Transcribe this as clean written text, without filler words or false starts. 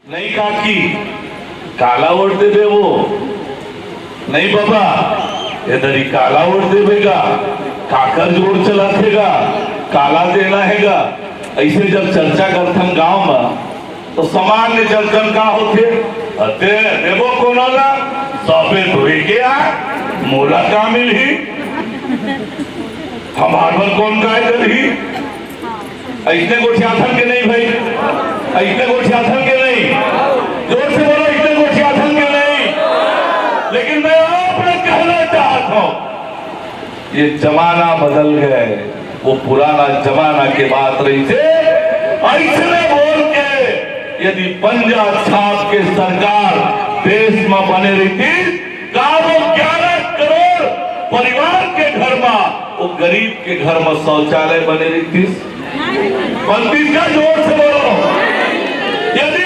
नहीं काकी काला वोट देवे वो नहीं बाबा इधर ही काला वोट देवेगा काकर जोड़ चलातेगा काला देना हैगा। ऐसे जब चर्चा करथन गांव में तो सामान्य चर्चन का होते अते देवो कोनाला सबे धोए के आ मोला का मिली हमार पर कौन काय करही ऐसने गोठियाथन के नहीं भाई ऐसने गोठियाथन के नहीं जोर से बोलो ऐसने गोठियाथन के नहीं। लेकिन मैं आपने कहना चाहता हूं ये जमाना बदल गए वो पुराना जमाना के बात रही थे ऐसने बोल के यदि पंजा छाप के सरकार देश में बने रही थी का वो 11 करोड़ परिवार के घर में वो गरीब के घर में शौचालय बने रही थी। 32 का जोर से बोलो यदि